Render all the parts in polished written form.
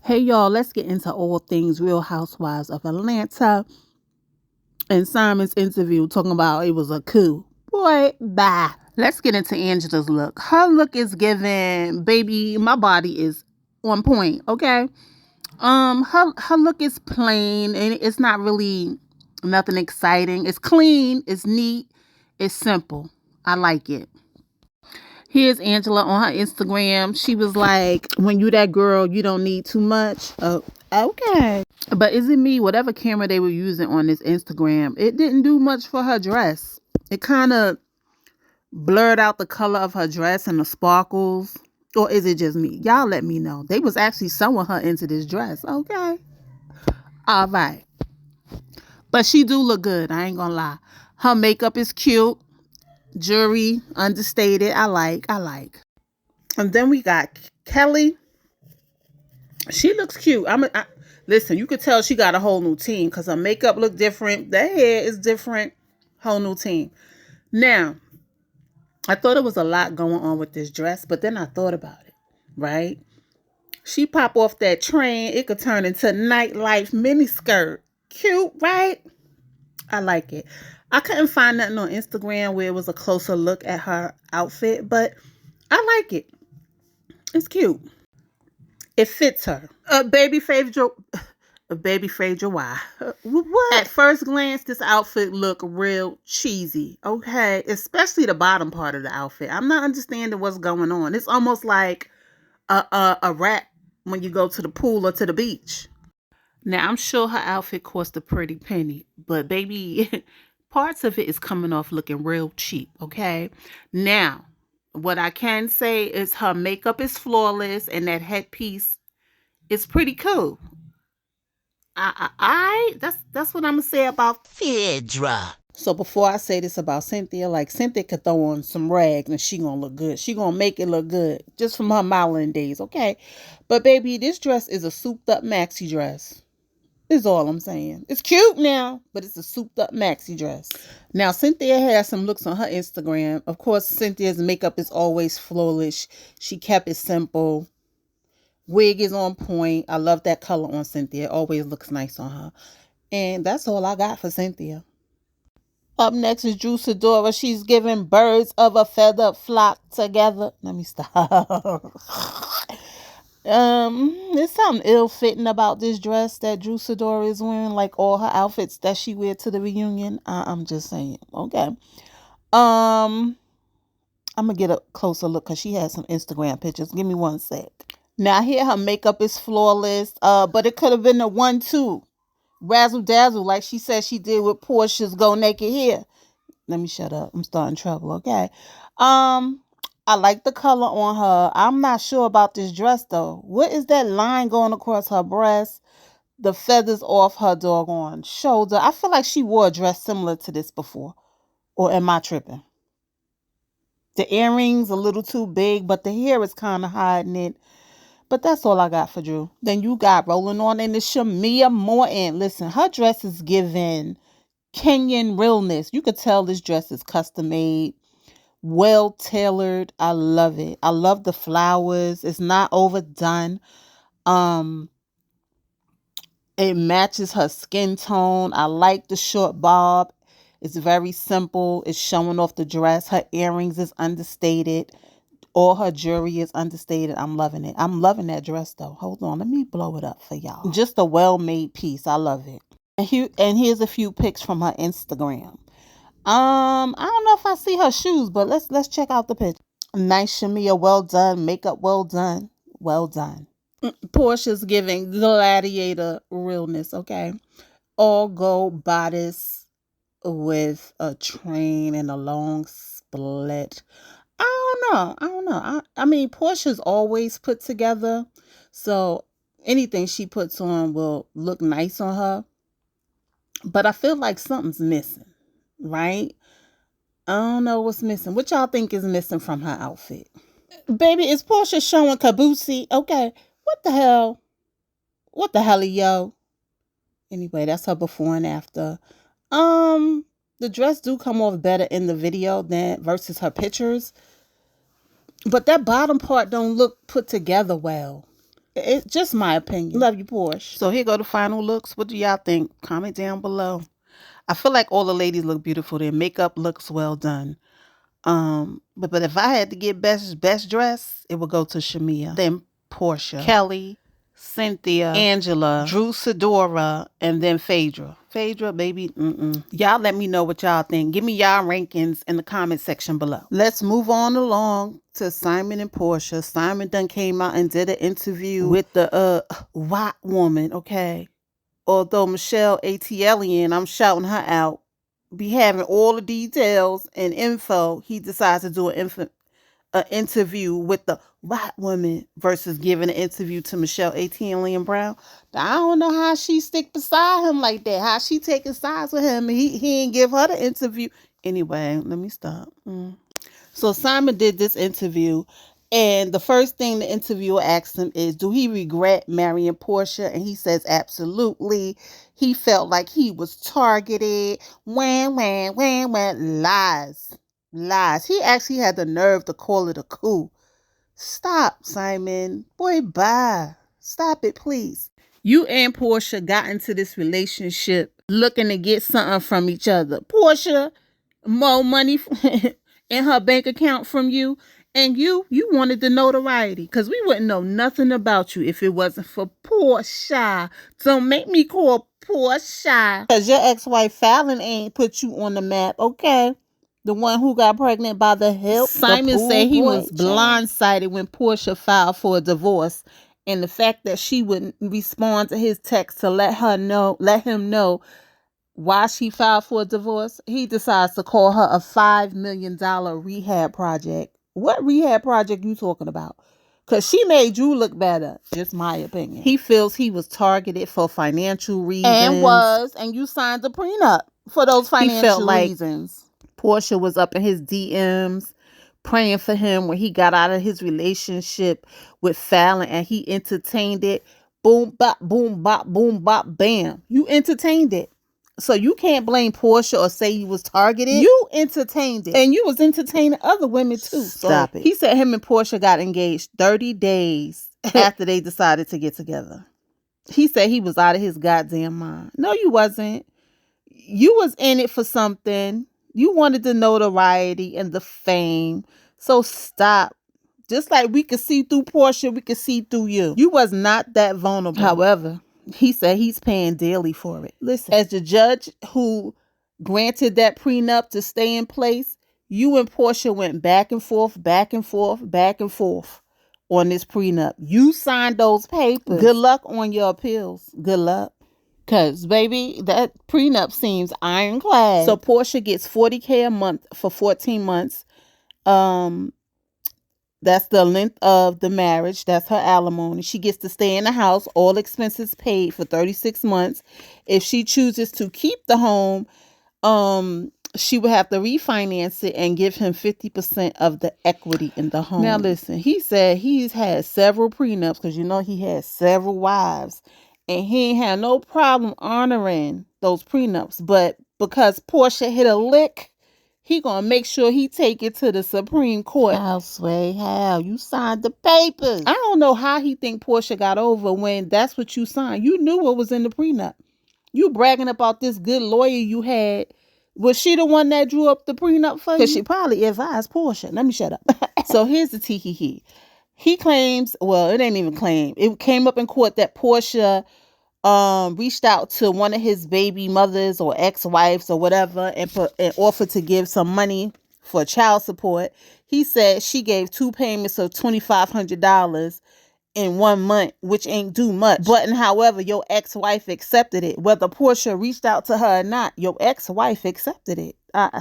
Hey y'all, let's get into all things Real Housewives of Atlanta. And Simon's interview talking about it was a coup. Boy, bye. Let's get into Angela's look. Her look is giving, baby, my body is on point, okay? Her look is plain and it's not really nothing exciting. It's clean, it's neat, it's simple. I like it. Here's Angela on her Instagram. She was like, when you that girl, you don't need too much. Oh, okay. But is it me? Whatever camera they were using on this Instagram, it didn't do much for her dress. It kind of blurred out the color of her dress and the sparkles. Or is it just me? Y'all let me know. They was actually sewing her into this dress. Okay. All right. But she do look good. I ain't gonna lie. Her makeup is cute. Jewelry, understated. I like. And then we got Kelly. She looks cute. Listen, you could tell she got a whole new team because her makeup look different. The hair is different. Whole new team. Now, I thought it was a lot going on with this dress, but then I thought about it, right? She pop off that train, it could turn into nightlife miniskirt. Cute, right? I like it. I couldn't find nothing on Instagram where it was a closer look at her outfit, but I like it. It's cute. It fits her. Babyface Rhoa. What? At first glance, this outfit look real cheesy. Okay, especially the bottom part of the outfit. I'm not understanding what's going on. It's almost like a wrap when you go to the pool or to the beach. Now I'm sure her outfit cost a pretty penny, but baby, parts of it is coming off looking real cheap. Okay, now what I can say is her makeup is flawless and that headpiece is pretty cool. That's what I'm gonna say about Phaedra. So before I say this about Cynthia, like Cynthia could throw on some rags and she gonna look good. She gonna make it look good just from her modeling days, okay? But baby, this dress is a souped up maxi dress. Is all I'm saying. It's cute now, but it's a souped up maxi dress. Now Cynthia has some looks on her Instagram. Of course, Cynthia's makeup is always flawless. She kept it simple. Wig is on point. I love that color on Cynthia. It always looks nice on her. And that's all I got for Cynthia. Up next is Drew Sidora. She's giving birds of a feather flock together. Let me stop. There's something ill-fitting about this dress that Drew Sidora is wearing, like all her outfits that she wear to the reunion. I'm just saying. Okay. I'm gonna get a closer look because she has some Instagram pictures. Give me one sec. Now here her makeup is flawless. But it could have been the 1-2. Razzle dazzle, like she said she did with Portia's Go Naked Hair. Let me shut up. I'm starting trouble, okay? I like the color on her. I'm not sure about this dress though. What is that line going across her breast? The feathers off her doggone shoulder. I feel like she wore a dress similar to this before. Or am I tripping? The earrings a little too big, but the hair is kind of hiding it. But that's all I got for Drew. Then you got rolling on in the Shamia Morton. Listen, her dress is giving Kenyan realness. You could tell this dress is custom made, well tailored. I love it. I love the flowers. It's not overdone. Um, it matches her skin tone. I like the short bob. It's very simple. It's showing off the dress. Her earrings is understated. All her jewelry is understated. I'm loving it. I'm loving that dress though. Hold on. Let me blow it up for y'all. Just a well-made piece. I love it. And here's a few pics from her Instagram. I don't know if I see her shoes, but let's check out the picture. Nice Shamia, well done. Makeup well done. Well done. Portia's giving gladiator realness, okay? All gold bodice with a train and a long split. I mean, Portia's always put together, so anything she puts on will look nice on her. But I feel like something's missing, right? I don't know what's missing. What y'all think is missing from her outfit? Baby, is Portia showing Kabusi? Okay, what the hell? What the hell, yo? Anyway, that's her before and after. The dress do come off better in the video than versus her pictures. But that bottom part don't look put together well. It's just my opinion. Love you, Porsche. So here go the final looks. What do y'all think? Comment down below. I feel like all the ladies look beautiful. Their makeup looks well done. But if I had to get best dress, it would go to Shamia, then Portia, Kelly, Cynthia, Angela, Drew Sidora, and then Phaedra. Phaedra, baby, Y'all let me know what y'all think. Give me y'all rankings in the comment section below. Let's move on along to Simon and Portia. Simon done came out and did an interview with the white woman, okay? Although Michelle ATLian, I'm shouting her out, be having all the details and info, he decides to do an interview with the white woman versus giving an interview to Michelle ATLian Brown. I don't know how she stick beside him like that. How she taking sides with him and he ain't give her the interview. Anyway, let me stop. So Simon did this interview, and the first thing the interviewer asked him is, do he regret marrying Portia? And he says, absolutely. He felt like he was targeted. Lies. Lies. He actually had the nerve to call it a coup. Stop, Simon. Boy, bye. Stop it, please. You and Portia got into this relationship looking to get something from each other. Portia, more money in her bank account from you, and you wanted the notoriety, because we wouldn't know nothing about you if it wasn't for Portia. Don't make me call Portia, because your ex-wife Fallon ain't put you on the map, okay? The one who got pregnant by the hip. Simon said he was blindsided when Portia filed for a divorce, and the fact that she wouldn't respond to his text to let him know why she filed for a divorce, he decides to call her a $5 million rehab project. What rehab project you talking about? Because she made you look better. Just my opinion. He feels he was targeted for financial reasons. And you signed the prenup for those financial reasons. Portia was up in his DMs praying for him when he got out of his relationship with Fallon, and he entertained it. Boom, bop, boom, bop, boom, bop, bam. You entertained it. So you can't blame Portia or say you was targeted. You entertained it. And you was entertaining other women too. Stop it. He said him and Portia got engaged 30 days after they decided to get together. He said he was out of his goddamn mind. No, you wasn't. You was in it for something. You wanted the notoriety and the fame. So stop. Just like we could see through Portia, we could see through you. You was not that vulnerable. However, he said he's paying daily for it. Listen, as the judge who granted that prenup to stay in place, you and Portia went back and forth on this prenup. You signed those papers. Good luck on your appeals. Good luck. Because, baby, that prenup seems ironclad. So Portia gets $40K a month for 14 months. That's the length of the marriage. That's her alimony. She gets to stay in the house, all expenses paid, for 36 months. If she chooses to keep the home, she would have to refinance it and give him 50% of the equity in the home. Now, listen, he said he's had several prenups because, he had several wives. And he ain't had no problem honoring those prenups. But because Portia hit a lick, he gonna make sure he take it to the Supreme Court. How, Sway? How? You signed the papers. I don't know how he think Portia got over when that's what you signed. You knew what was in the prenup. You bragging about this good lawyer you had. Was she the one that drew up the prenup for you? Because she probably advised Portia. Let me shut up. So here's the tee-hee-hee. He claims, well, it ain't even claim. It came up in court that Portia reached out to one of his baby mothers or ex-wives or whatever and offered to give some money for child support. He said she gave 2 payments of $2,500 in 1 month, which ain't do much. But however, your ex-wife accepted it. Whether Portia reached out to her or not, your ex-wife accepted it.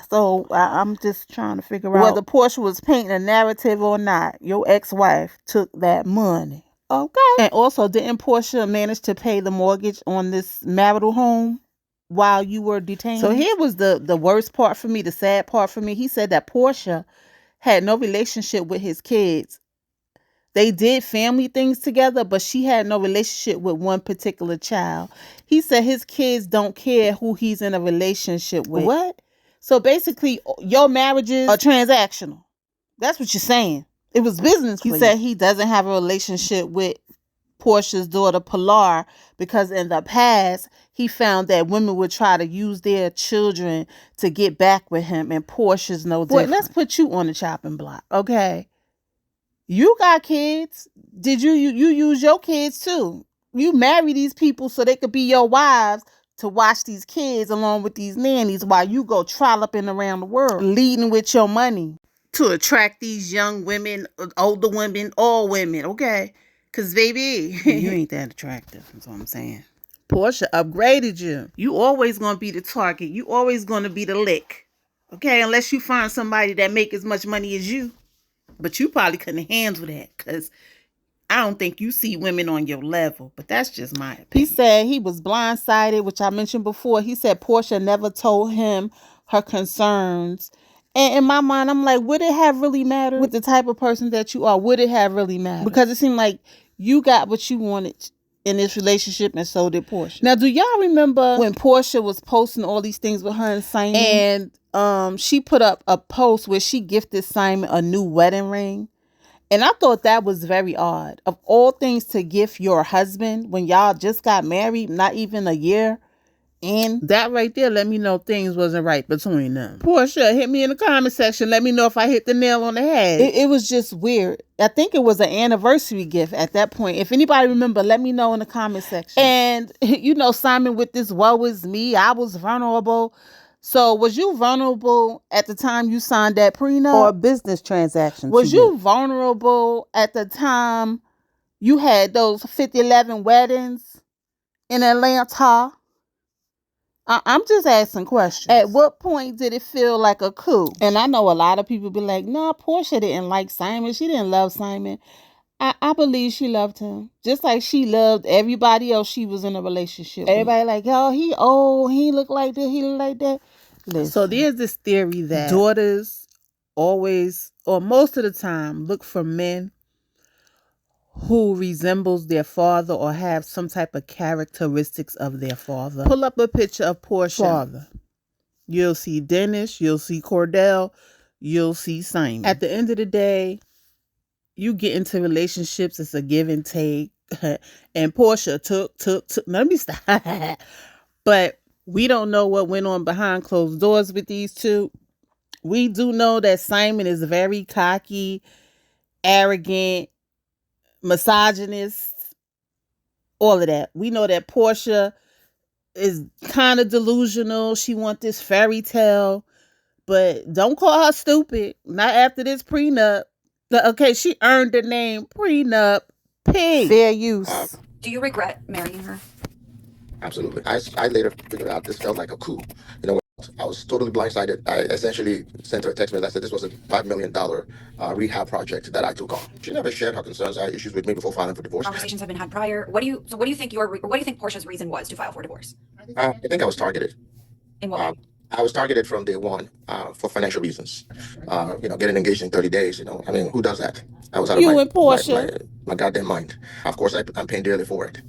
So I'm just trying to figure out whether Portia was painting a narrative or not. Your ex-wife took that money. Okay. And also, didn't Portia manage to pay the mortgage on this marital home while you were detained? So here was the worst part for me, the sad part for me. He said that Portia had no relationship with his kids. They did family things together, but she had no relationship with one particular child. He said his kids don't care who he's in a relationship with. What? So basically, your marriages are transactional. That's what you're saying. It was business. He said he doesn't have a relationship with Portia's daughter Pilar, because in the past he found that women would try to use their children to get back with him, and Portia's no different. Boy, let's put you on the chopping block, okay? You got kids. Did you use your kids too? You marry these people so they could be your wives to watch these kids along with these nannies while you go trolloping around the world, leading with your money to attract these young women, older women, all women, okay? Because, baby, you ain't that attractive, that's what I'm saying. Portia upgraded you. You always going to be the target. You always going to be the lick, okay? Unless you find somebody that make as much money as you. But you probably couldn't handle that because I don't think you see women on your level. But that's just my opinion. He said he was blindsided, which I mentioned before. He said Portia never told him her concerns. And in my mind, I'm like, would it have really mattered with the type of person that you are? Would it have really mattered? Because it seemed like you got what you wanted in this relationship, and so did Portia. Now, do y'all remember when Portia was posting all these things with her and Simon? And she put up a post where she gifted Simon a new wedding ring. And I thought that was very odd. Of all things to gift your husband when y'all just got married, not even a year. And that right there let me know things wasn't right between them. Portia, hit me in the comment section. Let me know if I hit the nail on the head. It was just weird. I think it was an anniversary gift at that point. If anybody remember, let me know in the comment section. And, you know, Simon with this woe is me. I was vulnerable. So was you vulnerable at the time you signed that prenup? Or a business transaction? Was you vulnerable at the time you had those 50-11 weddings in Atlanta? I'm just asking questions. At what point did it feel like a coup? And I know a lot of people be like, nah, Portia didn't like Simon. She didn't love Simon. I believe she loved him. Just like she loved everybody else she was in a relationship with. Everybody like, oh, he old. He look like this. He look like that. Listen. So there's this theory that daughters always, or most of the time, look for men who resembles their father or have some type of characteristics of their father. Pull up a picture of Portia's father. You'll see Dennis, you'll see Cordell, you'll see Simon. At the end of the day, you get into relationships, it's a give and take. And Portia took. Let me stop. But we don't know what went on behind closed doors with these two. We do know that Simon is very cocky, arrogant, misogynist, all of that. We know that Portia is kind of delusional. She wants this fairy tale, but don't call her stupid. Not after this prenup. Okay, she earned the name prenup pig. Fair use. Do you regret marrying her? Absolutely. I later figured out this felt like a coup. You know, I was totally blindsided. I essentially sent her a text message that said this was a $5 million rehab project that I took on. She never shared her concerns, her issues with me before filing for divorce. Conversations have been had prior. What do you think Portia's reason was to file for divorce? I think I was targeted. In what way? I was targeted from day one for financial reasons. Getting engaged in 30 days. I mean, who does that? I was out of my goddamn mind. Of course, I'm paying dearly for it.